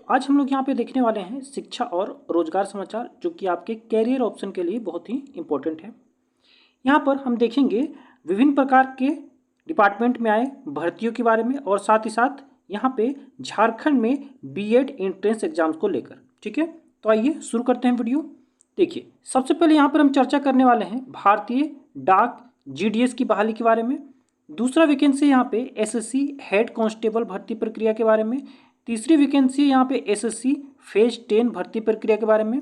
आज हम लोग यहाँ पे देखने वाले हैं शिक्षा और रोजगार समाचार, जो कि आपके कैरियर ऑप्शन के लिए बहुत ही इम्पोर्टेंट है। यहाँ पर हम देखेंगे विभिन्न प्रकार के डिपार्टमेंट में आए भर्तियों के बारे में और साथ ही साथ यहाँ पे झारखंड में बीएड एंट्रेंस एग्जाम्स को लेकर। ठीक है, तो आइए शुरू करते हैं वीडियो। देखिए, सबसे पहले यहाँ पर हम चर्चा करने वाले हैं भारतीय डाक जीडीएस की बहाली के बारे में। दूसरा वैकेंसी यहाँ पे एसएससी हेड कांस्टेबल भर्ती प्रक्रिया के बारे में। तीसरी वैकेंसी यहाँ पे एसएससी फेज 10 भर्ती प्रक्रिया के बारे में।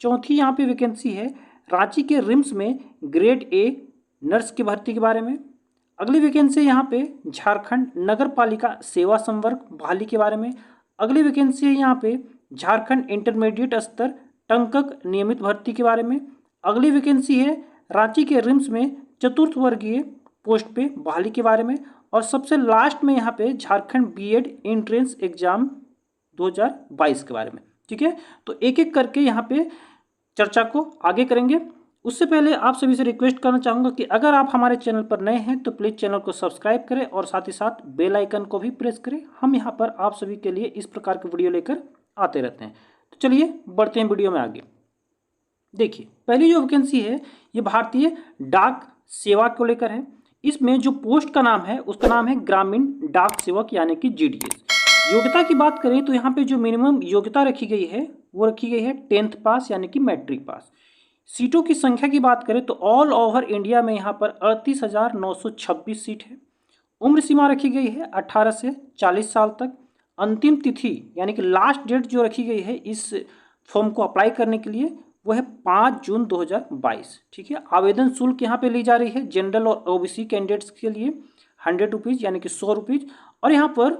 चौथी यहाँ पे वैकेंसी है रांची के रिम्स में ग्रेड ए नर्स की भर्ती के बारे में। अगली वैकेंसी यहाँ पे झारखंड नगर पालिका सेवा संवर्ग बहाली के बारे में। अगली वैकेंसी है यहाँ पे झारखंड इंटरमीडिएट स्तर टंकक नियमित भर्ती के बारे में। अगली वैकेंसी है रांची के रिम्स में चतुर्थ वर्गीय पोस्ट पे बहाली के बारे में। और सबसे लास्ट में यहाँ पे झारखंड बीएड एंट्रेंस एग्जाम 2022 के बारे में। ठीक है, तो एक एक करके यहाँ पे चर्चा को आगे करेंगे। उससे पहले आप सभी से रिक्वेस्ट करना चाहूँगा कि अगर आप हमारे चैनल पर नए हैं तो प्लीज़ चैनल को सब्सक्राइब करें और साथ ही साथ बेल आइकन को भी प्रेस करें। हम यहाँ पर आप सभी के लिए इस प्रकार के वीडियो लेकर आते रहते हैं। तो चलिए बढ़ते हैं वीडियो में आगे। देखिए, पहली जो वैकेंसी है ये भारतीय डाक सेवा को लेकर है। इसमें जो पोस्ट का नाम है उसका नाम है ग्रामीण डाक सेवक यानी कि जीडीएस। योग्यता की बात करें तो यहाँ पे जो मिनिमम योग्यता रखी गई है वो रखी गई है 10th पास यानी कि मैट्रिक पास। सीटों की संख्या की बात करें तो ऑल ओवर इंडिया में यहाँ पर 38,926 सीट है। उम्र सीमा रखी गई है 18 से 40 साल तक। अंतिम तिथि यानी कि लास्ट डेट जो रखी गई है इस फॉर्म को अप्लाई करने के लिए वो है 5 जून 2022। ठीक है, आवेदन शुल्क यहाँ पे ली जा रही है जनरल और ओबीसी कैंडिडेट्स के लिए 100 रुपीज़ यानी कि 100 रुपीज़। और यहाँ पर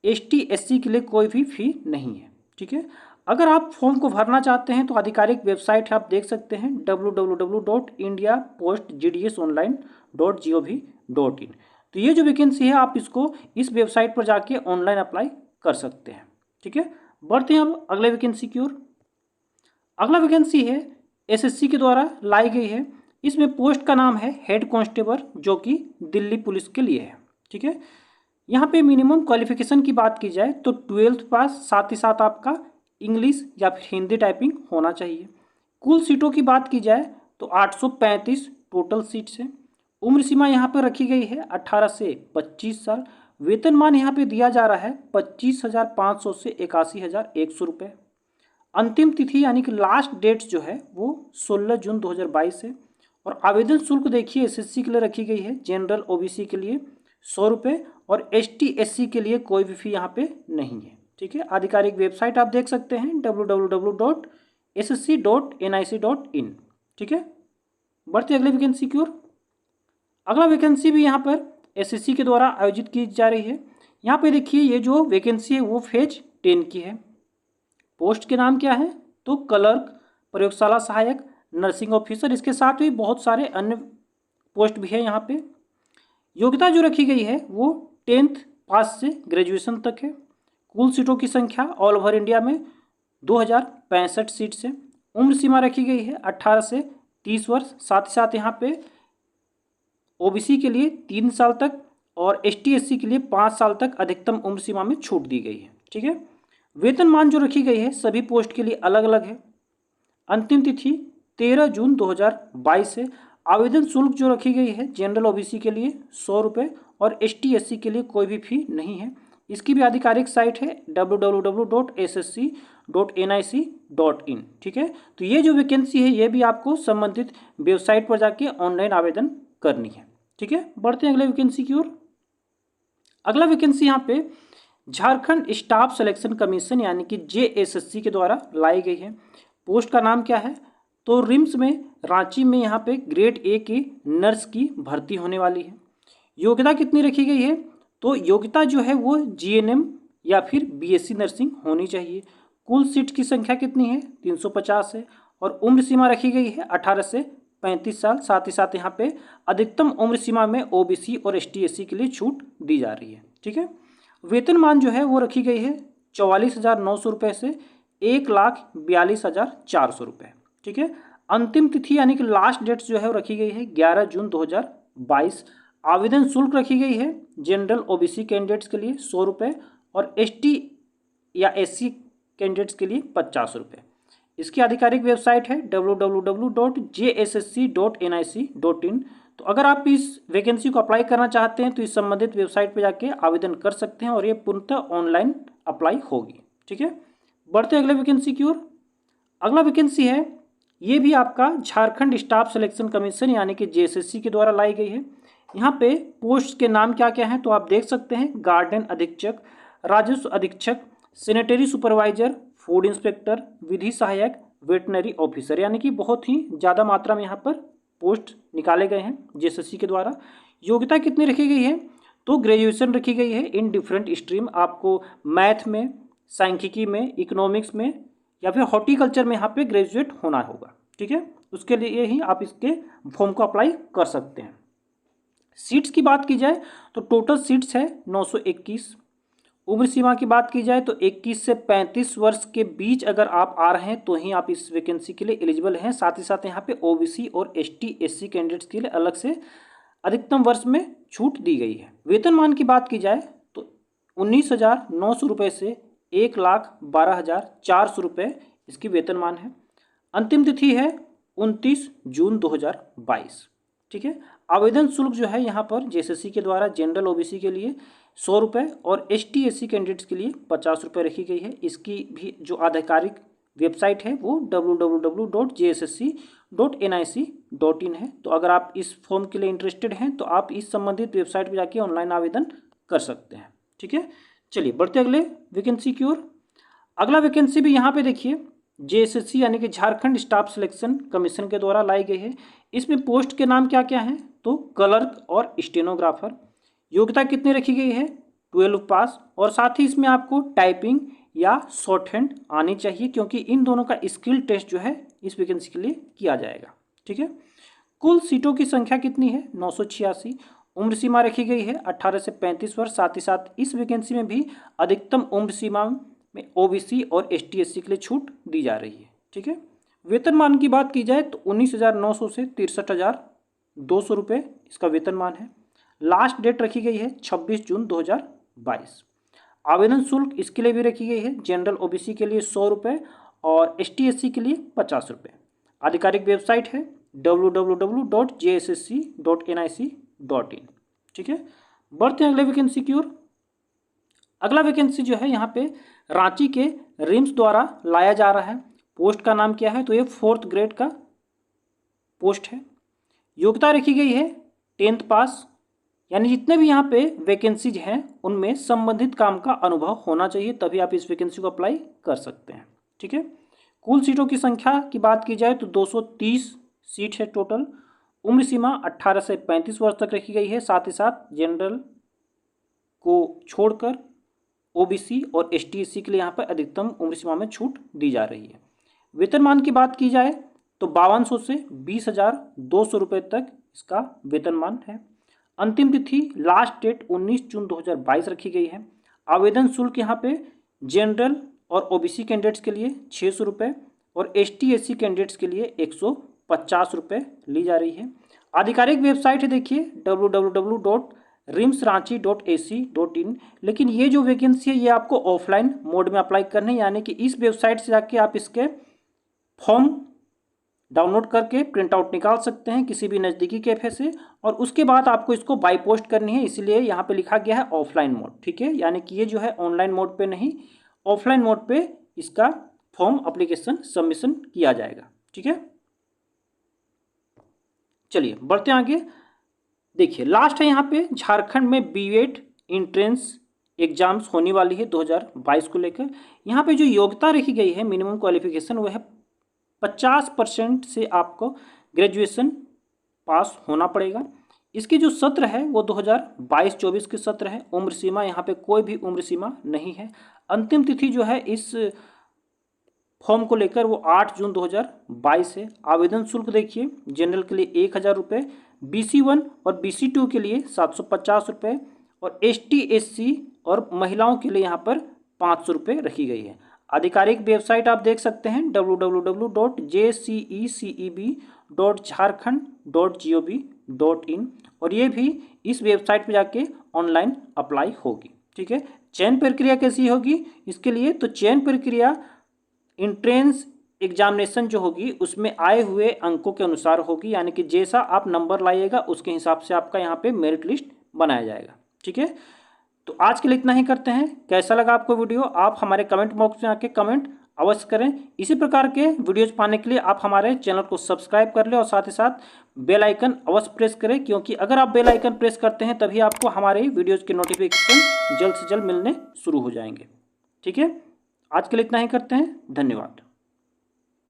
एसटी एससी के लिए कोई भी फी नहीं है। ठीक है, अगर आप फॉर्म को भरना चाहते हैं तो आधिकारिक वेबसाइट आप देख सकते हैं www.indiapostgdsonline.gov.in। तो ये जो वैकेंसी है आप इसको इस वेबसाइट पर जाके ऑनलाइन अप्लाई कर सकते हैं। ठीक है, बढ़ते हैं अब अगले वैकेंसी की ओर। अगला वैकेंसी है एसएससी के द्वारा लाई गई है। इसमें पोस्ट का नाम है हेड कांस्टेबल, जो कि दिल्ली पुलिस के लिए है। ठीक है, यहाँ पे मिनिमम क्वालिफिकेशन की बात की जाए तो 12th पास, साथ ही साथ आपका इंग्लिश या फिर हिंदी टाइपिंग होना चाहिए। कुल सीटों की बात की जाए तो 835 टोटल सीट्स हैं। उम्र सीमा यहाँ पर रखी गई है 18 से 25 साल। वेतनमान यहाँ पे दिया जा रहा है 25,500 से 81,100 रुपये। अंतिम तिथि यानी कि लास्ट डेट जो है वो 16 जून 2022 है। और आवेदन शुल्क देखिए एसएससी के लिए रखी गई है, जनरल ओबीसी के लिए 100 रुपये और एसटी एससी के लिए कोई भी फी यहाँ पे नहीं है। ठीक है, आधिकारिक वेबसाइट आप देख सकते हैं www.ssc.nic.in। ठीक है, बढ़ते अगले वैकेंसी की ओर। अगला वैकेंसी भी यहाँ पर एसएससी के द्वारा आयोजित की जा रही है। यहाँ पे देखिए ये जो वैकेंसी है वो फेज 10 की है। पोस्ट के नाम क्या है तो क्लर्क, प्रयोगशाला सहायक, नर्सिंग ऑफिसर। इसके साथ ही बहुत सारे अन्य पोस्ट भी है यहाँ पे। योग्यता जो रखी गई है वो 10th पास से ग्रेजुएशन तक है। कुल सीटों की संख्या ऑल ओवर इंडिया में 2065 सीट से। उम्र सीमा रखी गई है 18 से 30 वर्ष। साथ ही साथ यहाँ पे ओबीसी के लिए 3 साल तक और एसटी एससी के लिए 5 साल तक अधिकतम उम्र सीमा में छूट दी गई है। ठीक है, वेतनमान जो रखी गई है सभी पोस्ट के लिए अलग अलग है। अंतिम तिथि 13 जून 2022 है। आवेदन शुल्क जो रखी गई है जनरल ओबीसी के लिए 100 रुपये और एसटी एससी के लिए कोई भी फी नहीं है। इसकी भी आधिकारिक साइट है www.ssc.nic.in। ठीक है, तो ये जो वैकेंसी है ये भी आपको संबंधित वेबसाइट पर जाके ऑनलाइन आवेदन करनी है। ठीक है, बढ़ते हैं अगले वैकेंसी की ओर। अगला वैकेंसी यहाँ पे झारखंड स्टाफ सिलेक्शन कमीशन यानी कि जेएसएससी के द्वारा लाई गई है। पोस्ट का नाम क्या है तो रिम्स में रांची में यहाँ पे ग्रेड ए की नर्स की भर्ती होने वाली है। योग्यता कितनी रखी गई है तो योग्यता जो है वो जीएनएम या फिर बीएससी नर्सिंग होनी चाहिए। कुल सीट की संख्या कितनी है 350 है। और उम्र सीमा रखी गई है 18 से 35 साल। साथ ही साथ यहाँ पे अधिकतम उम्र सीमा में ओबीसी और एसटी एससी के लिए छूट दी जा रही है। ठीक है, वेतनमान जो है वो रखी गई है 44,900 रुपये से 1,42,400 रुपये। ठीक है, अंतिम तिथि यानी कि लास्ट डेट जो है वो रखी गई है 11 जून 2022। आवेदन शुल्क रखी गई है जनरल ओबीसी कैंडिडेट्स के लिए 100 रुपये और एसटी या एससी कैंडिडेट्स के लिए 50 रुपये। इसकी आधिकारिक वेबसाइट है www.jssc.nic.in। तो अगर आप इस वैकेंसी को अप्लाई करना चाहते हैं तो इस संबंधित वेबसाइट पर जाके आवेदन कर सकते हैं और ये पूर्णतः ऑनलाइन अप्लाई होगी। ठीक है, बढ़ते अगले वैकेंसी की ओर। अगला वैकेंसी है, ये भी आपका झारखंड स्टाफ सिलेक्शन कमीशन यानी कि जेएसएससी के द्वारा लाई गई है। यहाँ पे पोस्ट के नाम क्या क्या हैं तो आप देख सकते हैं, गार्डन अधीक्षक, राजस्व अधीक्षक, सैनिटरी सुपरवाइजर, फूड इंस्पेक्टर, विधि सहायक, वेटनरी ऑफिसर, यानी कि बहुत ही ज़्यादा मात्रा में यहाँ पर पोस्ट निकाले गए हैं जेएसएससी के द्वारा। योग्यता कितनी रखी गई है तो ग्रेजुएशन रखी गई है इन डिफरेंट स्ट्रीम। आपको मैथ में, सांख्यिकी में, इकोनॉमिक्स में या फिर हॉर्टिकल्चर में यहाँ पे ग्रेजुएट होना होगा। ठीक है, उसके लिए ही आप इसके फॉर्म को अप्लाई कर सकते हैं। सीट्स की बात की जाए तो टोटल सीट्स है 921। उम्र सीमा की बात की जाए तो 21 से 35 वर्ष के बीच अगर आप आ रहे हैं तो ही आप इस वैकेंसी के लिए एलिजिबल हैं। साथ ही साथ यहाँ पे ओबीसी और एसटी एससी कैंडिडेट्स के लिए अलग से अधिकतम वर्ष में छूट दी गई है। वेतनमान की बात की जाए तो 19,900 रुपये से 1,12,400 रुपये इसकी वेतनमान है। अंतिम तिथि है 29 जून 2022। ठीक है, आवेदन शुल्क जो है यहाँ पर जेएसएससी के द्वारा जनरल ओबीसी के लिए 100 रुपये और एसटी एससी कैंडिडेट्स के लिए 50 रुपये रखी गई है। इसकी भी जो आधिकारिक वेबसाइट है वो www.jssc.nic.in है। तो अगर आप इस फॉर्म के लिए इंटरेस्टेड हैं तो आप इस संबंधित वेबसाइट पर जाके ऑनलाइन आवेदन कर सकते हैं। ठीक है, चलिए बढ़ते अगले वैकेंसी की ओर। अगला वैकेंसी भी यहाँ पे देखिए जेएसएससी यानी कि झारखंड स्टाफ सिलेक्शन कमीशन के द्वारा लाई गई है। इसमें पोस्ट के नाम क्या क्या हैं तो क्लर्क और स्टेनोग्राफर। योग्यता कितनी रखी गई है 12 पास, और साथ ही इसमें आपको टाइपिंग या शॉर्ट हैंड आनी चाहिए क्योंकि इन दोनों का स्किल टेस्ट जो है इस वैकेंसी के लिए किया जाएगा। ठीक है, कुल सीटों की संख्या कितनी है 986। उम्र सीमा रखी गई है 18 से 35 वर्ष। साथ ही साथ इस वैकेंसी में भी अधिकतम उम्र सीमा में ओबीसी और एसटी एससी के लिए छूट दी जा रही है। ठीक है, वेतनमान की बात की जाए तो 19,900 से 63,200 रुपये इसका वेतनमान है। लास्ट डेट रखी गई है 26 जून 2022। आवेदन शुल्क इसके लिए भी रखी गई है, जनरल ओबीसी के लिए 100 रुपये और एसटी एससी के लिए 50 रुपये। आधिकारिक वेबसाइट है www.jssc.nic.in। ठीक है, बढ़ते हैं अगले वैकेंसी की ओर। अगला वैकेंसी जो है यहाँ पे रांची के रिम्स द्वारा लाया जा रहा है। पोस्ट का नाम क्या है तो ये 4th ग्रेड का पोस्ट है। योग्यता रखी गई है 10th पास, यानी जितने भी यहाँ पे वैकेंसीज हैं उनमें संबंधित काम का अनुभव होना चाहिए, तभी आप इस वैकेंसी को अप्लाई कर सकते हैं। ठीक है, कुल सीटों की संख्या की बात की जाए तो 230 सीट है टोटल। उम्र सीमा 18 से 35 वर्ष तक रखी गई है। साथ ही साथ जनरल को छोड़कर ओबीसी और एसटी एससी के लिए यहाँ पर अधिकतम उम्र सीमा में छूट दी जा रही है। वेतनमान की बात की जाए तो 5200 से 20,200 रुपये तक इसका वेतनमान है। अंतिम तिथि लास्ट डेट 19 जून 2022 रखी गई है। आवेदन शुल्क यहाँ पे जनरल और ओबीसी कैंडिडेट्स के लिए 600 रुपये और एसटी एससी कैंडिडेट्स के लिए 150 रुपये ली जा रही है। आधिकारिक वेबसाइट है देखिए www.rimsranchi.ac.in। लेकिन ये जो वैकेंसी है ये आपको ऑफलाइन मोड में अप्लाई करनी है, यानी कि इस वेबसाइट से जाके आप इसके फॉर्म डाउनलोड करके प्रिंट आउट निकाल सकते हैं किसी भी नज़दीकी कैफे से, और उसके बाद आपको इसको बाई पोस्ट करनी है, इसलिए यहाँ पे लिखा गया है ऑफलाइन मोड। ठीक है, यानी कि ये जो है ऑनलाइन मोड पे नहीं, ऑफलाइन मोड पे इसका फॉर्म एप्लीकेशन सबमिशन किया जाएगा। ठीक है, चलिए बढ़ते हैं आगे। देखिए लास्ट है यहाँ पे झारखंड में बीएड एंट्रेंस एग्जाम्स होने वाली है 2022 को लेकर। यहाँ पे जो योग्यता रखी गई है मिनिमम क्वालिफिकेशन वो है 50% से आपको ग्रेजुएशन पास होना पड़ेगा। इसके जो सत्र है वो 2022-24 के सत्र है। उम्र सीमा यहाँ पे कोई भी उम्र सीमा नहीं है। अंतिम तिथि जो है इस फॉर्म को लेकर वो 8 जून 2022 है। आवेदन शुल्क देखिए जनरल के लिए 1,000 रुपये, BC1 और BC2 के लिए 750 रुपये और ST SC और महिलाओं के लिए यहाँ पर 500 रुपये रखी गई है। आधिकारिक वेबसाइट आप देख सकते हैं www.jceceb.jharkhand.gov.in और ये भी इस वेबसाइट पे जाके ऑनलाइन अप्लाई होगी। ठीक है, चयन प्रक्रिया कैसी होगी इसके लिए? तो चयन प्रक्रिया एंट्रेंस एग्जामिनेशन जो होगी उसमें आए हुए अंकों के अनुसार होगी, यानी कि जैसा आप नंबर लाइएगा उसके हिसाब से आपका यहाँ पे मेरिट लिस्ट बनाया जाएगा। ठीक है, तो आज के लिए इतना ही करते हैं। कैसा लगा आपको वीडियो आप हमारे कमेंट बॉक्स में आके कमेंट अवश्य करें। इसी प्रकार के वीडियोज पाने के लिए आप हमारे चैनल को सब्सक्राइब कर लें और साथ ही साथ बेल आइकन अवश्य प्रेस करें, क्योंकि अगर आप बेल आइकन प्रेस करते हैं तभी आपको हमारे वीडियोज़ के नोटिफिकेशन जल्द से जल्द मिलने शुरू हो जाएंगे। ठीक है, आज के लिए इतना ही करते हैं। धन्यवाद।